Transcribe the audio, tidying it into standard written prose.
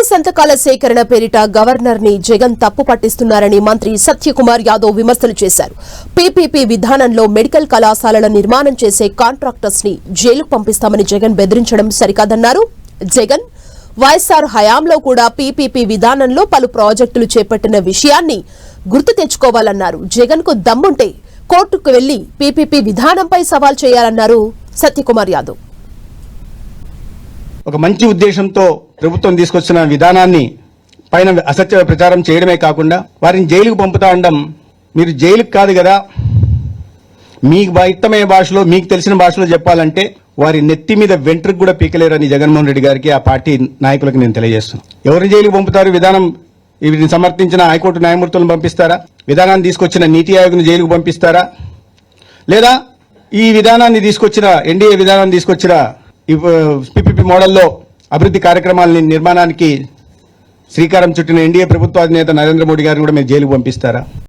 సంతకాల సేకరణ పేరిట గవర్నర్ ని జగన్ తప్పు పట్టిస్తున్నారని మంత్రి సత్యకుమార్ యాదవ్ విమర్శలు చేశారు. పీపీపీ విధానంలో మెడికల్ కళాశాలల నిర్మాణం చేసే కాంట్రాక్టర్స్ ని జైలుకు పంపిస్తామని జగన్ బెదిరించడం సరికాదన్నారు. జగన్ వైఎస్ఆర్ హయాంలో కూడా పీపీపీ విధానంలో పలు ప్రాజెక్టులు చేపట్టిన విషయాన్ని గుర్తు తెచ్చుకోవాలన్నారు. జగన్ కు దమ్ముంటే కోర్టుకు వెళ్లి పీపీపీ విధానంపై సవాల్ చేయాలన్నారు సత్యకుమార్ యాదవ్. ఒక మంచి ఉద్దేశంతో ప్రభుత్వం తీసుకొచ్చిన విధానాన్ని పైన అసత్య ప్రచారం చేయడమే కాకుండా వారిని జైలుకు పంపుతా ఉండడం, మీరు జైలుకు కాదు కదా, మీకు ఇష్టమైన భాషలో మీకు తెలిసిన భాషలో చెప్పాలంటే వారి నెత్తి మీద వెంట్రుకు కూడా పీకలేరని జగన్మోహన్ రెడ్డి గారికి ఆ పార్టీ నాయకులకు నేను తెలియజేస్తున్నాను. ఎవరిని జైలుకు పంపుతారు? విధానం వీటిని సమర్థించిన హైకోర్టు న్యాయమూర్తులను పంపిస్తారా? విధానాన్ని తీసుకొచ్చిన నీతి ఆయోగ్ను జైలుకు పంపిస్తారా? లేదా ఈ విధానాన్ని తీసుకొచ్చిన ఎన్డీఏ విధానాన్ని తీసుకొచ్చిన పీపీపీ మోడల్లో అభివృద్ధి కార్యక్రమాల నిర్మాణానికి శ్రీకారం చుట్టిన ఎన్డీఏ ప్రభుత్వ అధినేత నరేంద్ర మోడీ గారిని కూడా మీరు జైలుకు పంపిస్తారా?